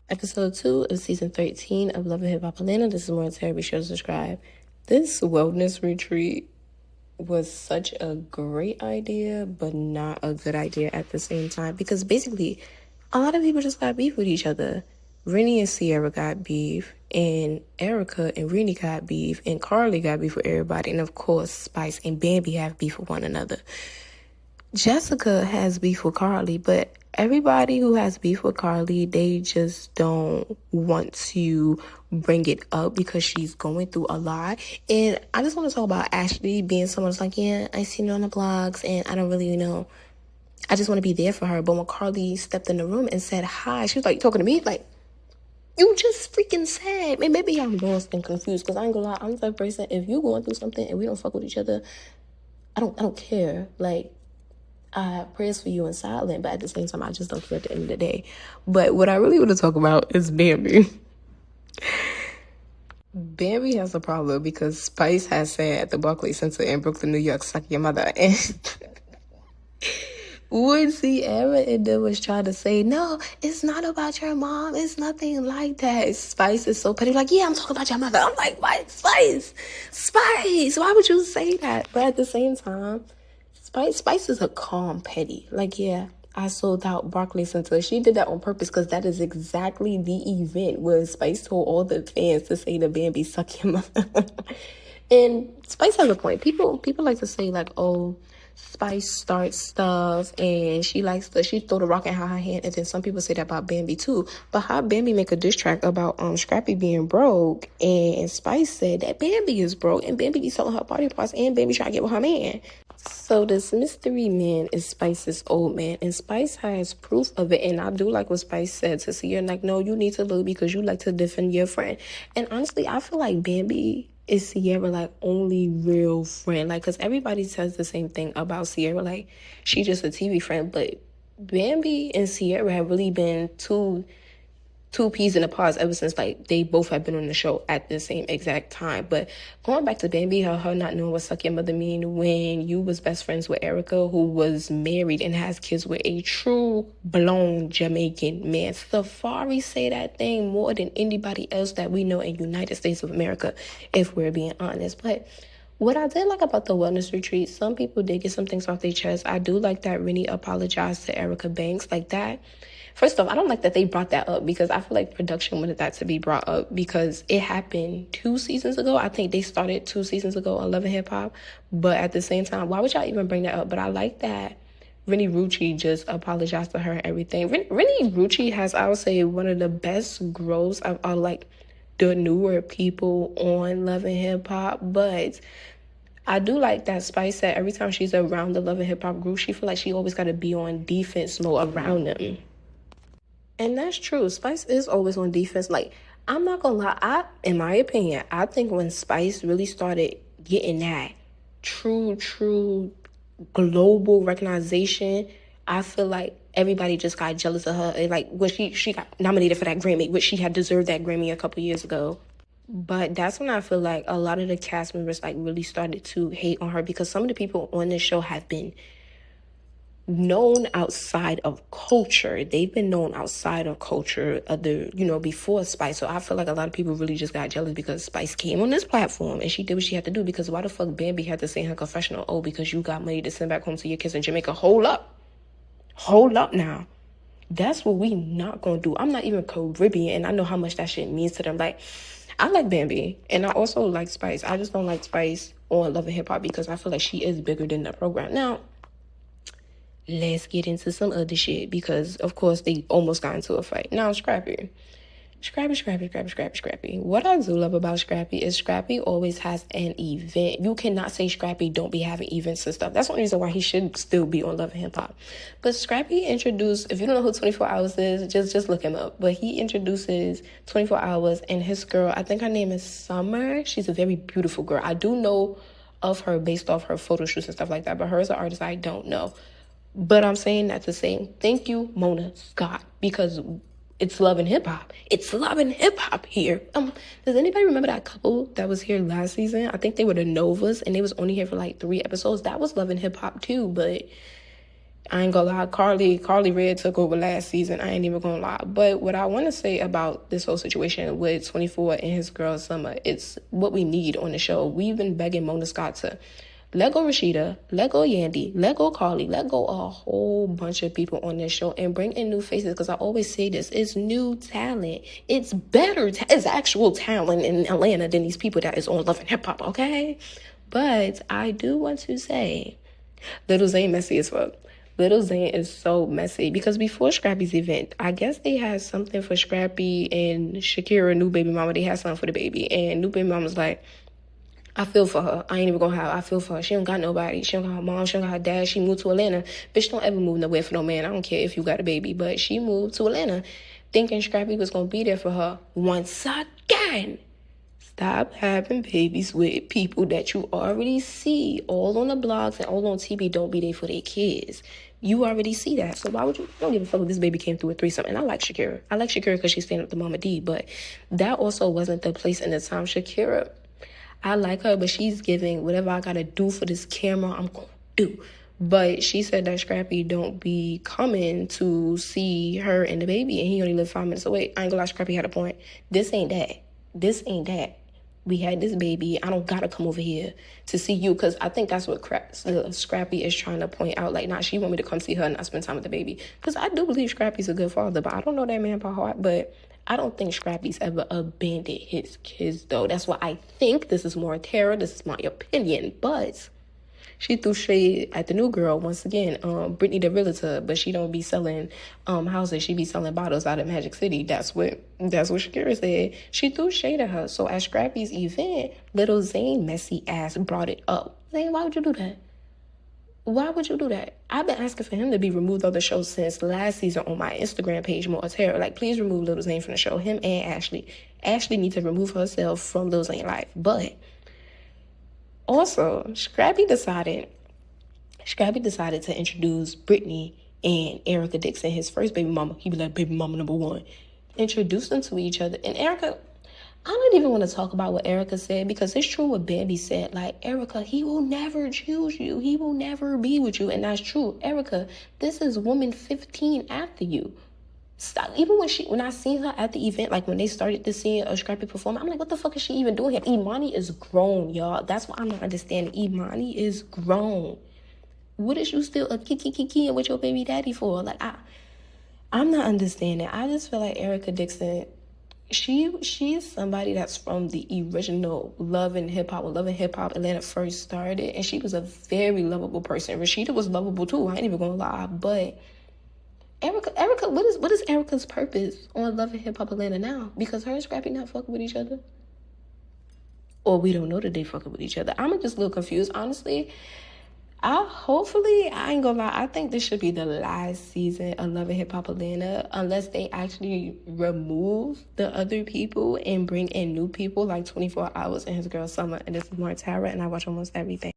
Episode 2 of season 13 of Love and Hip Hop Atlanta. This is Maura Terry. Be sure to subscribe. This wellness retreat was such a great idea, but not a good idea at the same time. Because basically, a lot of people just got beef with each other. Rennie and Sierra got beef, and Erica and Rennie got beef, and Carly got beef with everybody. And of course, Spice and Bambi have beef with one another. Jessica has beef with Carly, but everybody who has beef with Carly, they just don't want to bring it up because she's going through a lot. And I just want to talk about Ashley being someone that's like, yeah, I seen her on the blogs and I don't really know. I just want to be there for her. But when Carly stepped in the room and said hi, she was like talking to me like, you just freaking said. Maybe I'm lost and confused because I ain't gonna lie. I'm the type of person, if you going through something and we don't fuck with each other, I don't care. Like, I have prayers for you in silent, but at the same time, I just don't care at the end of the day. But what I really want to talk about is Bambi. Bambi has a problem because Spice has said at the Barclays Center in Brooklyn, New York, suck your mother. And when Sierra and them was trying to say, no, it's not about your mom. It's nothing like that. Spice is so petty. Like, yeah, I'm talking about your mother. I'm like, what? Spice? Why would you say that? But at the same time, Spice is a calm petty. Like, yeah, I sold out Barclays Center. She did that on purpose because that is exactly the event where Spice told all the fans to say to Bambi, suck your mother. And Spice has a point. People like to say, like, oh, Spice starts stuff and she throw the rock in her hand, and then some people say that about Bambi too. But how Bambi make a diss track about Scrappy being broke, and Spice said that Bambi is broke and Bambi be selling her party parts and Bambi trying to get with her man. So this mystery man is Spice's old man, and Spice has proof of it. And I do like what Spice said to Sierra, like, no, you need to look because you like to defend your friend. And honestly, I feel like Bambi is Sierra, like, only real friend. Like, because everybody says the same thing about Sierra, like, she just a TV friend. But Bambi and Sierra have really been two peas in a pod ever since, like, they both have been on the show at the same exact time. But going back to Bambi, her not knowing what suck your mother mean when you was best friends with Erica, who was married and has kids with a true blown Jamaican man. Safari say that thing more than anybody else that we know in United States of America, if we're being honest. But what I did like about the wellness retreat, some people did get some things off their chest. I do like that Rennie apologized to Erica Banks like that. First off, I don't like that they brought that up because I feel like production wanted that to be brought up because it happened 2 seasons ago. I think they started 2 seasons ago on Love and Hip Hop. But at the same time, why would y'all even bring that up? But I like that Rennie Rucci just apologized to her and everything. Rennie Rucci has, I would say, one of the best growths of like the newer people on Love and Hip Hop. But I do like that Spice said every time she's around the Love and Hip Hop group, she feel like she always got to be on defense mode around them. And that's true. Spice is always on defense. Like, I'm not gonna lie, in my opinion, I think when Spice really started getting that true global recognition, I feel like everybody just got jealous of her. And like, when she got nominated for that Grammy, which she had deserved that Grammy a couple years ago. But that's when I feel like a lot of the cast members like really started to hate on her because some of the people on this show have been known outside of culture. They've been known outside of culture before Spice. So I feel like a lot of people really just got jealous because Spice came on this platform and she did what she had to do. Because why the fuck Bambi had to say in her confessional, oh, because you got money to send back home to your kids in Jamaica. Hold up now. That's what we not gonna do. I'm not even Caribbean and I know how much that shit means to them. Like, I like Bambi and I also like Spice. I just don't like Spice on Love and Hip Hop because I feel like she is bigger than the program. Now, let's get into some other shit because, of course, they almost got into a fight. Now, Scrappy. What I do love about Scrappy is Scrappy always has an event. You cannot say Scrappy don't be having events and stuff. That's the only reason why he should still be on Love and Hip Hop. But Scrappy introduced, if you don't know who 24 Hours is, just look him up. But he introduces 24 Hours and his girl, I think her name is Summer. She's a very beautiful girl. I do know of her based off her photo shoots and stuff like that. But her as an artist, I don't know. But I'm saying that to say thank you, Mona Scott, because it's Love and Hip Hop. It's Love and Hip Hop here. Does anybody remember that couple that was here last season? I think they were the Novas, and they was only here for like 3 episodes. That was Love and Hip Hop too, but I ain't gonna lie, Carly Red took over last season. I ain't even gonna lie. But what I want to say about this whole situation with 24 and his girl Summer, it's what we need on the show. We've been begging Mona Scott to let go Rashida, let go Yandy, let go Carly, let go a whole bunch of people on this show and bring in new faces. Because I always say this, it's new talent. It's better, it's actual talent in Atlanta than these people that is on Love and Hip Hop, okay? But I do want to say, Lil Zane messy as fuck. Lil Zane is so messy because before Scrappy's event, I guess they had something for Scrappy and Shakira, new baby mama. They had something for the baby. And new baby mama's like, I feel for her. I ain't even gonna have. I feel for her. She don't got nobody. She don't got her mom. She don't got her dad. She moved to Atlanta. Bitch, don't ever move nowhere for no man. I don't care if you got a baby. But she moved to Atlanta thinking Scrappy was gonna be there for her once again. Stop having babies with people that you already see all on the blogs and all on TV. Don't be there for their kids. You already see that. So why would you? Don't give a fuck if this baby came through a threesome. And I like Shakira. I like Shakira because she's standing up to Mama D. But that also wasn't the place and the time. Shakira, I like her, but she's giving whatever I gotta do for this camera, I'm gonna do. But she said that Scrappy don't be coming to see her and the baby, and he only live 5 minutes away. I ain't gonna lie, Scrappy had a point. This ain't that. This ain't that. We had this baby. I don't gotta come over here to see you, because I think that's what Scrappy is trying to point out. Like, nah, she want me to come see her and not spend time with the baby. Because I do believe Scrappy's a good father, but I don't know that man by heart. But I don't think Scrappy's ever abandoned his kids, though. That's what I think. This is more Tara. This is my opinion. But she threw shade at the new girl once again, Brittany the realtor, but she don't be selling houses. She be selling bottles out of Magic City. That's what Shakira said. She threw shade at her. So at Scrappy's event, Lil Zane messy ass brought it up. Zane, why would you do that? Why would you do that? I've been asking for him to be removed of the show since last season on my Instagram page, More Terror. Like, please remove Lil Zane from the show. Him and Ashley. Ashley needs to remove herself from Lil Zane life. But also, Scrappy decided to introduce Brittany and Erica Dixon, his first baby mama. He be like, baby mama number one. Introduce them to each other. And Erica, I don't even want to talk about what Erica said, because it's true what Bambi said. Like, Erica, he will never choose you. He will never be with you. And that's true. Erica, this is woman 15 after you. Stop. Even when I seen her at the event, like when they started to see a Scrappy perform, I'm like, what the fuck is she even doing here? Imani is grown, y'all. That's what I'm not understanding. Imani is grown. What is you still a kiki with your baby daddy for? Like, I'm not understanding. I just feel like Erica Dixon, she's somebody that's from the original Love and Hip Hop, when Love and Hip Hop Atlanta first started, and she was a very lovable person. Rashida was lovable too. I ain't even gonna lie, but Erica, what is Erica's purpose on Love and Hip Hop Atlanta now? Because her and Scrappy not fucking with each other, or we don't know that they fucking with each other. I'm just a little confused, honestly. I ain't gonna lie, I think this should be the last season of Love and Hip Hop Atlanta, unless they actually remove the other people and bring in new people like 24 Hours and his girl Summer. And this is More Tara, and I watch almost everything.